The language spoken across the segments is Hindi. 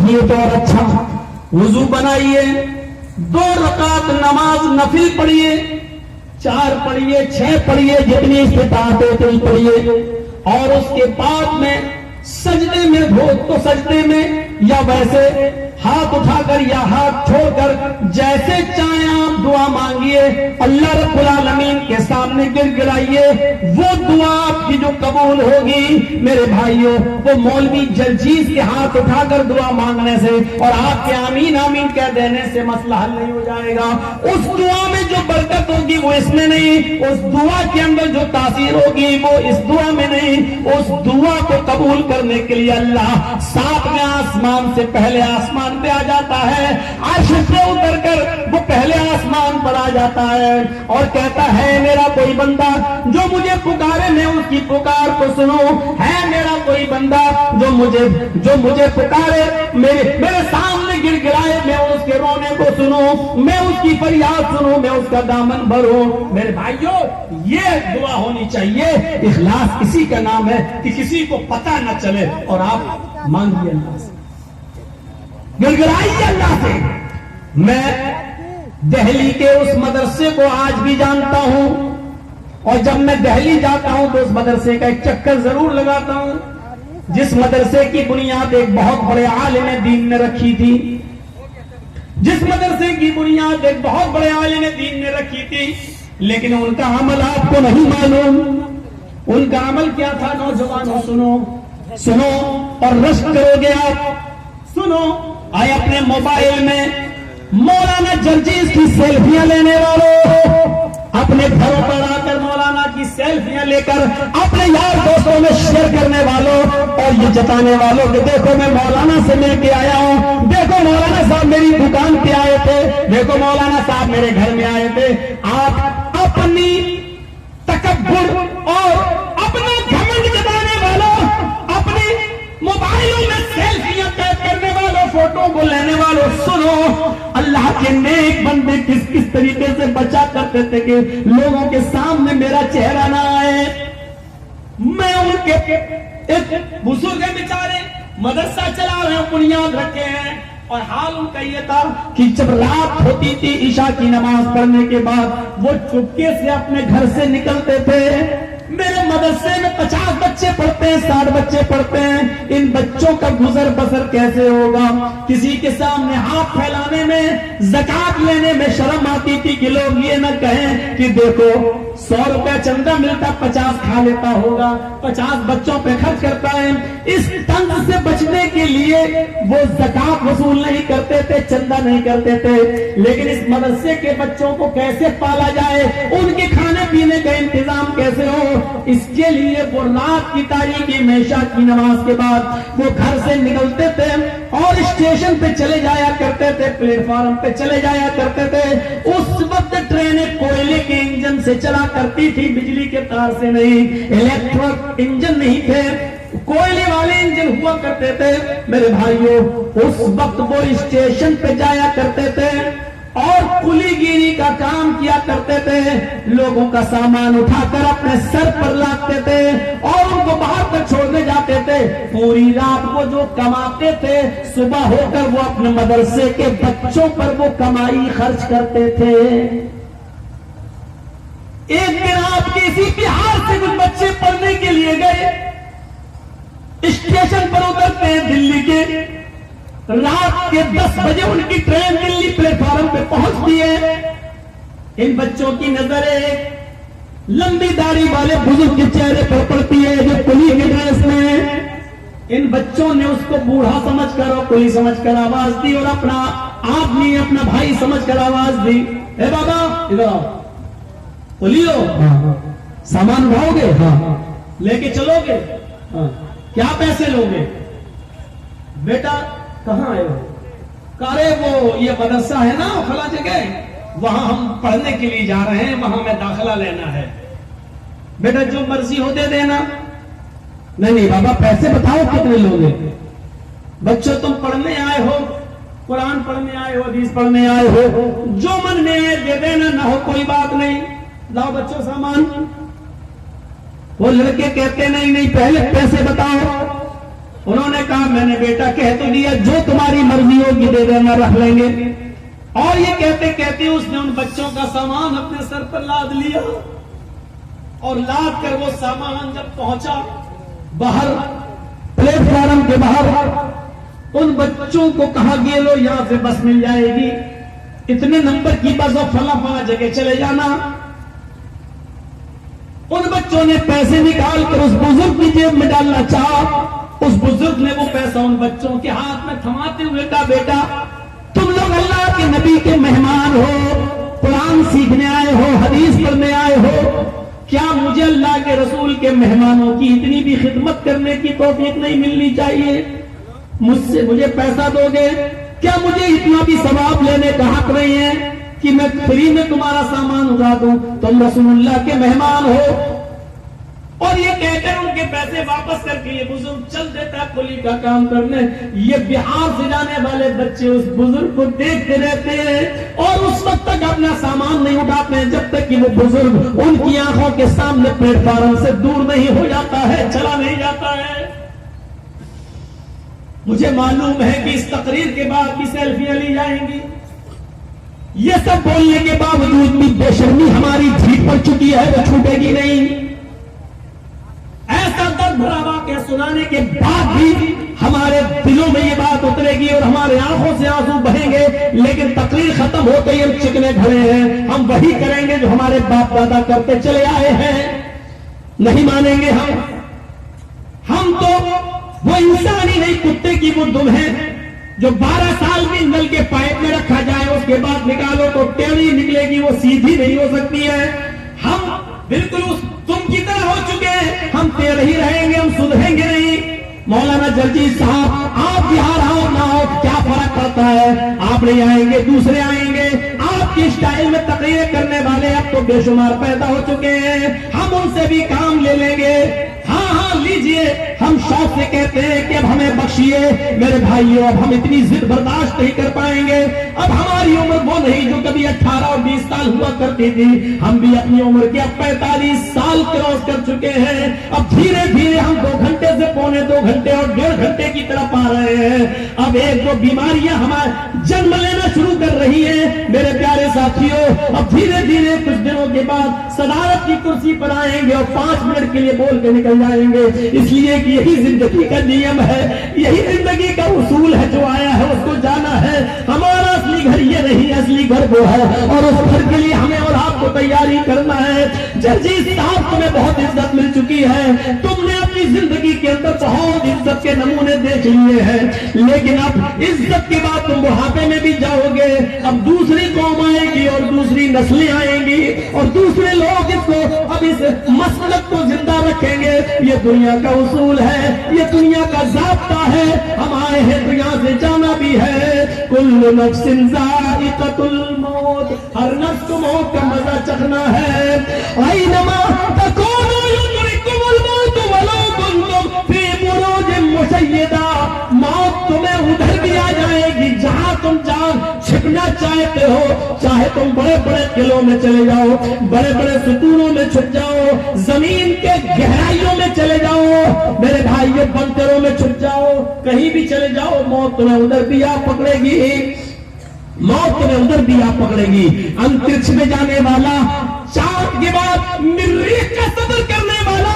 ये तो और अच्छा, वुजू बनाइए, 2 रकात नमाज नफिल पढ़िए, 4 पढ़िए, 6 पढ़िए, जितनी इस्तिताअत है उतनी पढ़िए, और उसके बाद में सजदे में हो तो सजदे में, या वैसे हाथ उठाकर या हाथ छोड़कर जैसे चाहे आप दुआ मांगिए, अल्लाह रब्बुल आलमीन के सामने गिड़गिड़ाइए। वो दुआ आपकी जो कबूल होगी मेरे भाइयों, वो मौलवी जलजीज के हाथ उठाकर दुआ मांगने से और आपके आमीन आमीन कह देने से मसला हल नहीं हो जाएगा। उस दुआ में जो बरकत होगी वो इसमें नहीं, उस दुआ के अंदर जो तासीर होगी वो इस दुआ में नहीं। उस दुआ को कबूल करने के लिए अल्लाह 7वें आसमान से पहले आसमान पे आ जाता है, अर्श से उतरकर वो पहले आसमान पर आ जाता है और कहता है मेरा कोई बंदा जो मुझे पुकारे मैं उसकी पुकार को सुनो, है मेरा कोई बंदा जो मुझे पुकारे, मेरे सामने गिड़गिड़ाए, मैं उसके रोने को सुनो, मैं उसकी फरियाद सुनो, मैं उसका दामन भरूं। मेरे भाइयों, ये दुआ होनी चाहिए। इखलास इसी का नाम है कि किसी को पता न चले और आप मांगिए अल्लाह से, गिड़गिड़ाइए अल्लाह से। मैं दिल्ली के उस मदरसे को आज भी जानता हूं, और जब मैं दिल्ली जाता हूं तो उस मदरसे का एक चक्कर जरूर लगाता हूं, जिस मदरसे की बुनियाद एक बहुत बड़े आलिम दीन ने रखी थी, जिस मदरसे की बुनियाद एक बहुत बड़े आलिम दीन ने रखी थी, लेकिन उनका अमल आपको नहीं मालूम। उनका अमल क्या था? नौजवानों सुनो और रश्क करोगे आप। सुनो, आए अपने मोबाइल में मौलाना जलजीज की सेल्फियां लेने वालों, अपने घरों पर आकर मौलाना की सेल्फियां लेकर अपने यार दोस्तों में शेयर करने वालों, और ये जताने वालों कि देखो मैं मौलाना से मिलके आया हूं, देखो मौलाना साहब मेरी दुकान पे आए थे, देखो मौलाना साहब मेरे घर में आए थे। आप अपनी तकब्बुर और अपना घमंड जताने वालों, अपने मोबाइलों में सेल्फियां कैद करने वालों, फोटो को लेने वालों, सुनो, अल्लाह के नेक बंदे किस किस तरीके से बचा करते थे कि लोगों के सामने मेरा चेहरा ना आए। मैं उनके एक बुजुर्ग बेचारे मदरसा चला रहे हैं, बुनियाद रखे हैं, और हाल उनका ये था कि जब रात होती थी ईशा की नमाज पढ़ने के बाद वो चुपके से अपने घर से निकलते थे। मेरे मदरसे में 50 बच्चे पढ़ते हैं, 60 बच्चे पढ़ते हैं, इन बच्चों का गुजर बसर कैसे होगा? किसी के सामने हाथ फैलाने में, ज़कात लेने में शर्म आती थी कि लोग ये न कहें कि देखो 100 रुपया चंदा मिलता, 50 खा लेता होगा, 50 बच्चों पे खर्च करता है। इस तंज से बचने के लिए वो ज़कात वसूल नहीं करते थे, चंदा नहीं करते थे। लेकिन इस मदरसे के बच्चों को कैसे पाला जाए, उनके खाने पीने का इंतजाम कैसे हो, इसके लिए वो रात की तारीकी में इशा की नमाज के बाद वो घर से निकलते थे और स्टेशन पे चले जाया करते थे, प्लेटफॉर्म पे चले जाया करते थे। उस वक्त ट्रेनें कोयले के इंजन से चला करती थी, बिजली के तार से नहीं, इलेक्ट्रिक इंजन नहीं थे, कोयले वाले इंजन हुआ करते थे। मेरे भाइयों, उस वक्त वो स्टेशन पे जाया करते थे और कुलीगिरी का काम किया करते थे, लोगों का सामान उठाकर अपने सर पर लादते थे और उनको बाहर तक छोड़ने जाते थे। पूरी रात वो जो कमाते थे, सुबह होकर वो अपने मदरसे के बच्चों पर वो कमाई खर्च करते थे। एक दिन आपके इसी बिहार से कुछ बच्चे पढ़ने के लिए गए, स्टेशन पर उतरते हैं दिल्ली के, रात के 10 बजे उनकी ट्रेन दिल्ली प्लेटफॉर्म पे पहुंचती है। इन बच्चों की नजरें लंबी दाढ़ी वाले बुजुर्ग के चेहरे पर पड़ती है जो पुलिस के ड्रेस में। इन बच्चों ने उसको बूढ़ा समझकर और पुलिस समझकर आवाज दी और अपना आदमी, अपना भाई समझकर आवाज दी, ए बाबा इधर आओ, बोलियो सामान उठाओगे? हाँ। लेके चलोगे? हाँ। क्या पैसे लोगे? बेटा कहाँ आए हो? अरे वो ये मदरसा है ना फला जगह, वहां हम पढ़ने के लिए जा रहे हैं, वहां में दाखिला लेना है। बेटा जो मर्जी हो दे देना। नहीं बाबा पैसे बताओ कितने लोगे? बच्चों तुम पढ़ने आए हो, कुरान पढ़ने आए हो, हदीस पढ़ने आए हो, जो मन में आए दे देना, ना हो कोई बात नहीं, लाओ बच्चों सामान। वो लड़के कहते नहीं पहले पैसे बताओ। उन्होंने कहा मैंने बेटा कह तो दिया, जो तुम्हारी नहीं होगी दे देना, रख लेंगे। और ये कहते कहते उसने उन बच्चों का सामान अपने सर पर लाद लिया और लाद कर वो सामान जब पहुंचा बाहर प्लेटफॉर्म के बाहर, उन बच्चों को कहा गया लो यहां से बस मिल जाएगी, इतने नंबर की बस और फला फला जगह चले जाना। उन बच्चों ने पैसे निकाल कर उस बुजुर्ग की जेब में डालना चाहा। उस बुजुर्ग ने वो पैसा उन बच्चों के हाथ में थमाते हुए कहा, बेटा तुम लोग अल्लाह के नबी के मेहमान हो, कुरान सीखने आए हो, हदीस पढ़ने आए हो, क्या मुझे अल्लाह के रसूल के मेहमानों की इतनी भी खिदमत करने की तौफीक नहीं मिलनी चाहिए? मुझे पैसा दोगे, क्या मुझे इतना भी सवाब लेने का हक नहीं है कि मैं फ्री में तुम्हारा सामान उड़ा दूं? तुम रसूलुल्लाह के मेहमान हो। और ये कहकर उनके पैसे वापस करके ये बुजुर्ग चल देता है कुली का काम करने। ये बिहार से जाने वाले बच्चे उस बुजुर्ग को देखते रहते हैं और उस वक्त तक अपना सामान नहीं उठाते हैं जब तक कि वो बुजुर्ग उनकी आंखों के सामने प्लेटफॉर्म से दूर नहीं हो जाता है, चला नहीं जाता है। मुझे मालूम है कि इस तकरीर के बाद भी सेल्फियां ली जाएंगी। ये सब बोलने के बावजूद भी बेशर्मी हमारी जीत पड़ चुकी है, वो छूटेगी नहीं। ऐसा दर्द भरा वाकया सुनाने के बाद भी हमारे दिलों में ये बात उतरेगी और हमारे आंखों से आंसू बहेंगे, लेकिन तकरीर खत्म होते ही हम चिकने खड़े हैं, हम वही करेंगे जो हमारे बाप दादा करते चले आए हैं। नहीं मानेंगे हम तो वो इंसान ही नहीं, कुत्ते की वो दुम है जो 12 साल भी नल के पाइप में रखा जाए, उसके बाद निकालो तो टेढ़ी निकलेगी, वो सीधी नहीं हो सकती है। हम बिल्कुल उस तुम की तरह हो चुके हैं, हम टेढ़े ही रहेंगे, हम सुधरेंगे नहीं। मौलाना जर्जी साहब, आप बिहार आओ ना आओ क्या फर्क पड़ता है? आप नहीं आएंगे, दूसरे आएंगे। आपकी स्टाइल में तकरीरें करने वाले अब तो बेशुमार पैदा हो चुके हैं, हम उनसे भी काम ले लेंगे। हाँ लीजिए, हम शौक से कहते हैं कि अब हमें बख्शिए मेरे भाइयों, अब हम इतनी जिद बर्दाश्त नहीं कर पाएंगे। अब हमारी उम्र वो नहीं जो कभी 18 और 20 साल हुआ करती थी, हम भी अपनी उम्र के अब 45 साल क्रॉस कर चुके हैं। अब धीरे धीरे हम 2 घंटे से पौने 2 घंटे और 1.5 घंटे की तरफ आ रहे हैं। अब एक दो बीमारियां हमारे जन्म लेना शुरू कर रही है मेरे प्यारे साथियों। अब धीरे धीरे कुछ दिनों के बाद सदारत की कुर्सी पर आएंगे और 5 मिनट के लिए बोल के निकल जाएंगे, इसलिए कि यही जिंदगी का नियम है, यही जिंदगी का उसूल है। जो आया है उसको जाना है। हमारा असली घर ये नहीं, असली घर वो है और उस घर के लिए हमें और आपको तैयारी करना है। जर्जी साहब, तुम्हें बहुत इज्जत मिल चुकी है, तुमने अपनी जिंदगी के अंदर बहुत इज्जत के नमूने देख लिए हैं, लेकिन अब इज्जत के बाद तुम बुढ़ापे में भी जाओगे। अब दूसरी कौम आएगी और दूसरी नस्लें आएंगी और दूसरे लोग इसको अब इस मसलक को जिंदा रखेंगे। ये दुनिया का उसूल है, ये दुनिया का ज़ाब्ता है। हम आए हैं तो यहाँ से जाना भी है। कुल्लु नफ्सिन ज़ाइक़तुल मौत, हर नफ्स को मौत का मजा चखना है। ऐनमा तकूनु युद्रिकुमुल मौत वलौ कुंतुम फी बुरूजिन मुशय्यदा, मौत तुम्हें उधर भी आ जाएगी जहां तुम जान छिपना चाहते हो। चाहे तुम बड़े बड़े किलों में चले जाओ, बड़े बड़े सुतूनों में छुप जाओ, जमीन के गहराइयों में चले जाओ, मेरे भाइयों बंकरों में छुप जाओ, कहीं भी चले जाओ, मौत तुम्हें उधर भी आ पकड़ेगी। मौत तुम्हें उधर भी आ पकड़ेगी। अंतरिक्ष में जाने वाला, चांद के बाद मरीख का सफर करने वाला,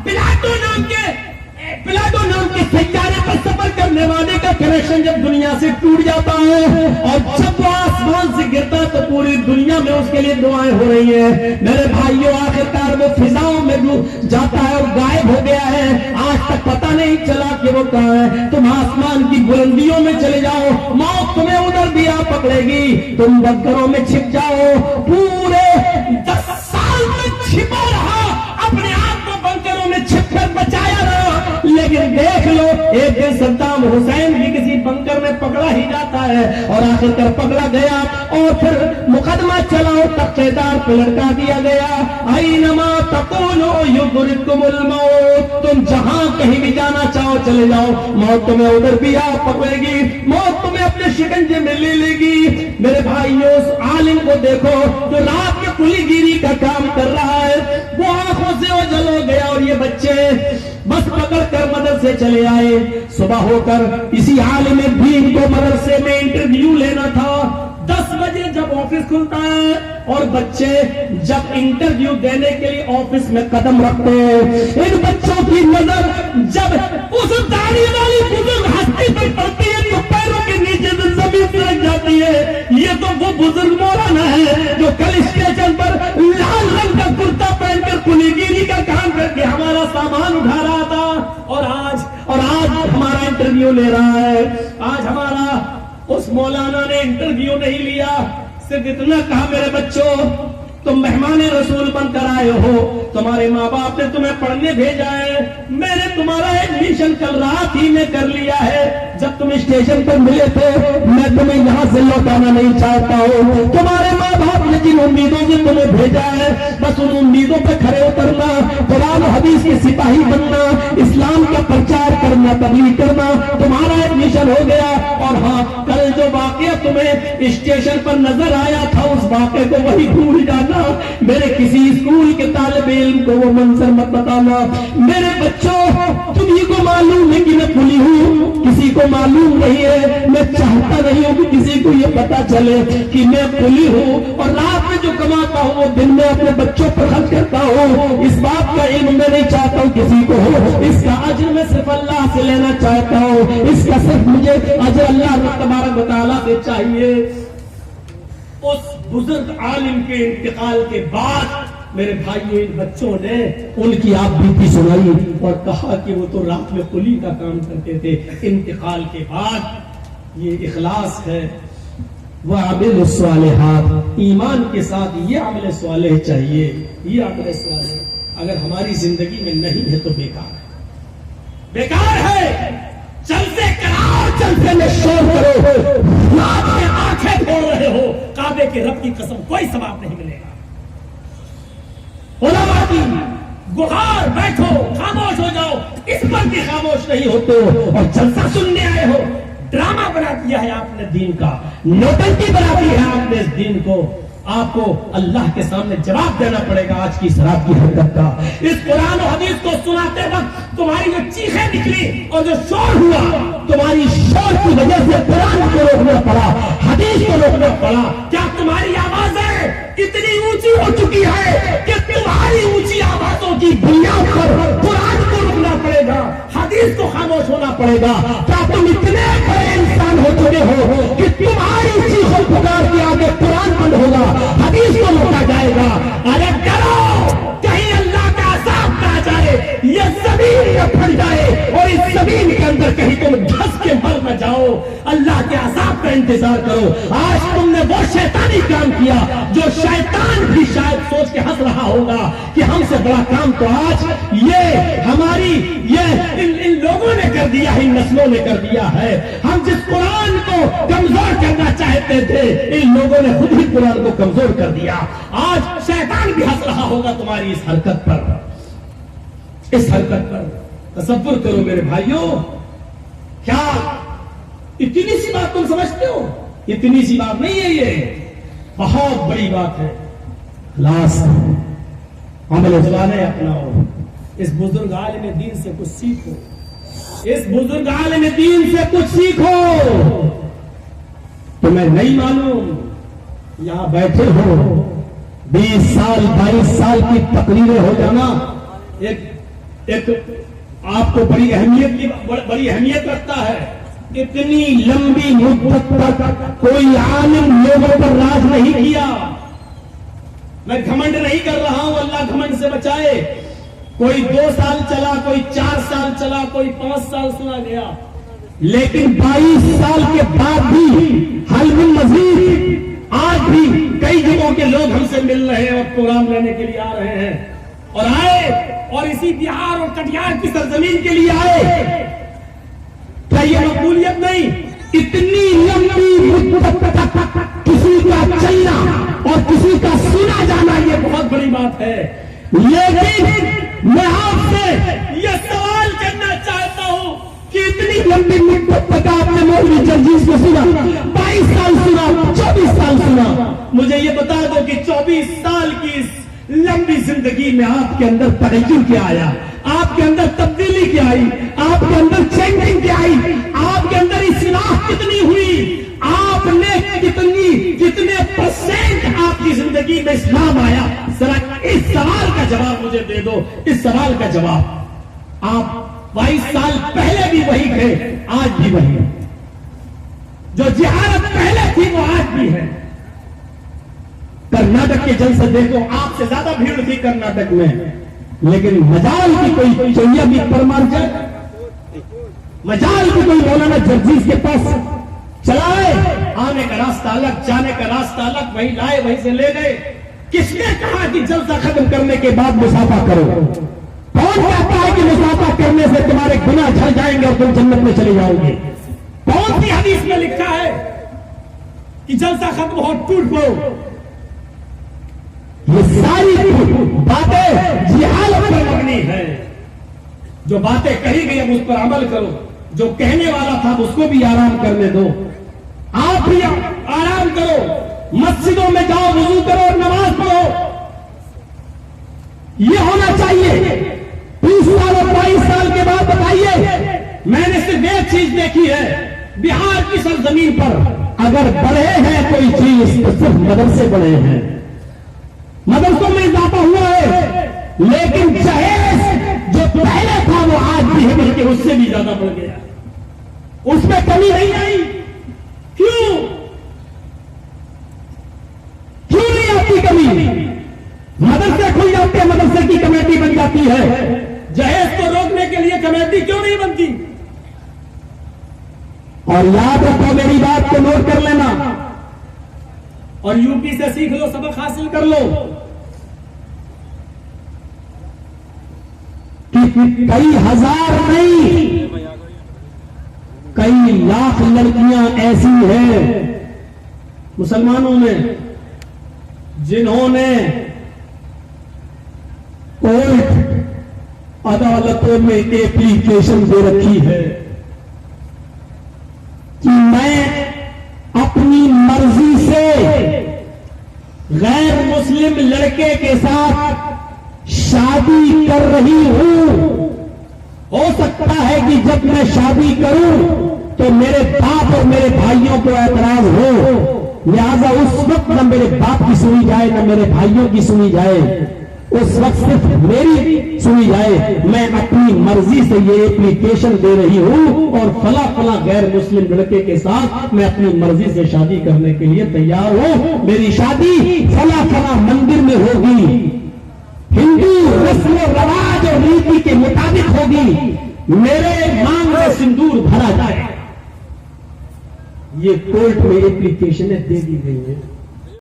प्लाटो नाम के सैयारे पर सफर करने वाले का कनेक्शन जब दुनिया से टूट जाता है और जब वो आसमान से गिरता है तो पूरी दुनिया में उसके लिए दुआएं हो रही है। मेरे भाइयों, आखिरकार वो फिजाओं में जाता है और गायब हो गया है, आज तक पता नहीं चला कि वो कहाँ है। तुम आसमान की बुलंदियों में चले जाओ, मौत तुम्हें उधर भी आ पकड़ेगी। तुम बंकरों में छिप जाओ, पूरे 10 साल तक छिपा रहा, अपने आप को बंकरों में छिप कर बचाया रहा, लेकिन देख लो एक दिन सद्दाम हुसैन भी किसी बंकर में पकड़ा ही जाता है और आखिरकार पकड़ा गया और फिर मुकदमा चलाओ, तख्तेदार पे लटका दिया गया। ऐनमा तकूनु युद्रिकुमुल मौत, तुम जहां कहीं भी जाना चाहो चले जाओ, मौत तुम्हें उधर भी आ पकड़ेगी, मौत तुम्हें अपने शिकंजे में ले लेगी। मेरे भाइयों, उस आलिम को देखो जो रात में कुलीगिरी का काम कर रहा है, वो आंखों से ओझल हो गया और ये बच्चे बस पकड़कर मदरसे चले आए। सुबह होकर इसी आलिम दीन को मदरसे में इंटरव्यू लेना था। 10 बजे जब ऑफिस खुलता है और बच्चे जब इंटरव्यू देने के लिए ऑफिस में कदम रखते हैं, इन बच्चों की नजर जब उस दाढ़ी वाली बुजुर्ग हस्ती पर पड़ती है तो पैरों के नीचे से जमीन से लग जाती है। ये तो वो बुजुर्ग मौलाना है जो कल स्टेशन पर लाल रंग का कुर्ता पहनकर कुलीगिरी का काम करके हमारा सामान उठा रहा था, और आज हमारा इंटरव्यू ले रहा है। आज हमारा उस मौलाना ने इंटरव्यू नहीं लिया, सिर्फ इतना कहा, मेरे बच्चों तुम मेहमान रसूल बनकर आए हो, तुम्हारे माँ बाप ने तुम्हें पढ़ने भेजा है, मैंने तुम्हारा एडमिशन कल रात ही में कर लिया है। जब तुम स्टेशन पर मिले थे मैं तुम्हें यहाँ से लौटाना नहीं चाहता हूँ। तुम्हारे माँ बाप ने जिन उम्मीदों से तुम्हें भेजा है बस उन उम्मीदों पर खड़े उतरना, कुरान हदीस के सिपाही बनना, इस्लाम का प्रचार करना, तबलीग करना, तुम्हारा एडमिशन हो गया। और हाँ, कल जो वाकया तुम्हें स्टेशन पर नजर आया था उस वाकये को वही भूल जाना। मेरे किसी स्कूल के तालिब इल्म को वो मंजर मत बताना। मेरे बच्चों तुम्ही को मालूम है कि मैं पुली हूँ, किसी को मालूम नहीं है। मैं चाहता नहीं हूँ कि किसी को ये पता चले कि मैं पुली हूँ, और रात में जो कमाता हूँ वो दिन में अपने बच्चों पर खर्च करता हूँ। इस बात का इल्म मैं नहीं चाहता हूँ किसी को हो, इसका अजर मैं सिर्फ अल्लाह से लेना चाहता हूँ। इसका सिर्फ मुझे अजर अल्लाह तबारक व तआला से चाहिए। उस बुजुर्ग आलिम के इंतकाल के बाद मेरे भाइयों इन बच्चों ने उनकी आप बीती सुनाई और कहा कि वो तो रात में कुली का काम करते थे। इंतकाल के बाद ये इखलास है, वह अमल सालिहात, ईमान के साथ ये अमल सालिह चाहिए। ये अमल सालिह अगर हमारी जिंदगी में नहीं है तो बेकार है, बेकार है। चलते कराओ, चलते में शोर करो, रात में आंखें खोल रहे हो, काबे के रब की कसम कोई सवाब नहीं मिलेगा। उलमा की गुहार बैठो, खामोश हो जाओ, इस पर भी खामोश नहीं होते हो और जलसा सुनने आए हो। ड्रामा बना दिया है आपने दीन का, नौटंकी बना दी है आपने इस दीन को। आपको अल्लाह के सामने जवाब देना पड़ेगा आज की शराब की हरकत का। इस कुरान और हदीस को सुनाते वक्त तुम्हारी जो चीखें निकली और जो शोर हुआ, तुम्हारी शोर की वजह से कुरान को रोकना पड़ा, हदीस को रोकना पड़ा। क्या तुम्हारी आवाजें इतनी ऊंची हो चुकी है कि तुम्हारी ऊंची आवाजों की बुनियाद पर कुरान को रोकना पड़ेगा, हदीस को खामोश होना पड़ेगा? क्या तुम इतने बड़े इंसान हो चुके हो कि तुम्हारी चीखों पुकार के आगे कुरान बंद होगा, हदीस को रोका जाएगा? अरे डरो, कहीं अल्लाह का अज़ाब ना जाए, ये जमीन में फट जाए और इस जमीन के अंदर कहीं तुम धंस के मर न जाओ। अल्लाह के अज़ाब का इंतजार करो। आज तुमने वो शैतानी काम किया जो शैतान भी शायद सोच के हंस रहा होगा कि हमसे बड़ा काम तो आज ये हमारी इन लोगों ने कर दिया है, इन नस्लों ने कर दिया है। हम जिस कुरान को कमजोर करना चाहते थे, इन लोगों ने खुद ही कुरान को कमजोर कर दिया। आज शैतान भी हंस रहा होगा तुम्हारी इस हरकत पर, इस हरकत पर। तसव्वुर करो मेरे भाइयों, क्या इतनी सी बात तुम समझते हो? इतनी सी बात नहीं है, ये बहुत बड़ी बात है। लास्ट अमल जवाने अपनाओ, इस बुजुर्ग आलिम दीन से कुछ सीखो, इस बुजुर्ग आलिम दीन से कुछ सीखो। तुम्हें नहीं मालूम, यहां बैठे हो 20 साल 22 साल की तकरीरें हो जाना एक आपको बड़ी अहमियत रखता है। इतनी लंबी मुद्दत तक कोई आलिम लोगों पर राज नहीं किया। मैं घमंड नहीं कर रहा हूं, अल्लाह घमंड से बचाए। कोई 2 साल चला, कोई 4 साल चला, कोई 5 साल सुना गया, लेकिन 22 साल के बाद भी हल मिन मजीद आज भी कई जगहों के लोग हमसे मिल रहे हैं और प्रोग्राम लेने के लिए आ रहे हैं, और आए और इसी बिहार और कटिहार की सरजमीन के लिए आए। क्या ये मकबूलियत नहीं? इतनी लंबी मुद्दत तक किसी का चलना और किसी का सुना जाना ये बहुत बड़ी बात है। लेकिन मैं आपसे ये सवाल करना चाहता हूं कि इतनी लंबी मुद्दत तक आपने मौलवी जर्जीस को सुना, 22 साल सुना, 24 साल सुना। मुझे ये बता दो कि 24 साल की लंबी जिंदगी में आपके अंदर तगय्युर क्या आया, आपके अंदर तब्दीली क्या आई, आपके अंदर चेंजिंग क्या आई, आपके अंदर इस्लाह कितनी हुई, आपने कितने परसेंट आपकी जिंदगी में इस्लाम आया। जरा इस सवाल का जवाब मुझे दे दो, इस सवाल का जवाब। आप 22 साल पहले भी वही थे, आज भी वही है। जो जिहारत पहले थी वो आज भी है। कर्नाटक के जलसे देखो, आपसे ज्यादा भीड़ थी कर्नाटक में, लेकिन मजाल की कोई चौया भी परमार जाए, मजाल की कोई मौलाना जर्जीज के पास चलाए, आने का रास्ता अलग, जाने का रास्ता अलग, वही लाए वहीं से ले गए। किसने कहा कि जलसा खत्म करने के बाद मुसाफा करो? कौन कहता है कि मुसाफा करने से तुम्हारे गुनाह झड़ जाएंगे और तुम जन्नत में चले जाओगे? कौन सी हदीस में लिखा है कि जलसा खत्म हो टूट पड़ो? ये सारी बातें जिहालत पर मबनी है। जो बातें कही गई अब उस पर अमल करो, जो कहने वाला था उसको भी आराम करने दो। आप भी आराम करो, मस्जिदों में जाओ, वुजू करो और नमाज पढ़ो। ये होना चाहिए। 30 साल और 22 साल के बाद बताइए, मैंने सिर्फ एक चीज देखी है बिहार की सरजमीन पर, अगर बढ़े हैं कोई चीज तो सिर्फ मदरसे बढ़े हैं, मदरसों में इजाफा हुआ है। लेकिन जहेज जो पहले था वो आज भी है, बल्कि उससे भी ज्यादा बढ़ गया, उसमें कमी नहीं आई। क्यों नहीं आती कमी? मदरसे खुल जाते हैं, मदरसे की कमेटी बन जाती है। जहेज को रोकने के लिए कमेटी क्यों नहीं बनती? और याद रखो, मेरी बात को नोट कर लेना और यूपी से सीख लो, सबक हासिल कर लो कि कई हजार नहीं, कई लाख लड़कियां ऐसी हैं मुसलमानों में जिन्होंने कोर्ट अदालतों में एप्लीकेशन दे रखी है कि मैं अपनी मर्जी से गैर मुस्लिम लड़के के साथ शादी कर रही हूं। हो सकता है कि जब मैं शादी करूं तो मेरे बाप और मेरे भाइयों को ऐतराज हो, लिहाजा उस वक्त न मेरे बाप की सुनी जाए न मेरे भाइयों की सुनी जाए, उस वक्त सिर्फ मेरी सुनी जाए। मैं अपनी मर्जी से ये एप्लीकेशन दे रही हूं और फला फला गैर मुस्लिम लड़के के साथ मैं अपनी मर्जी से शादी करने के लिए तैयार हूं। मेरी शादी फला फला मंदिर में होगी, हिंदू रस्म रवाज और रीति के मुताबिक होगी, मेरे मांग में सिंदूर भरा जाए। ये कोर्ट में एप्लीकेशनें दे दी गई है।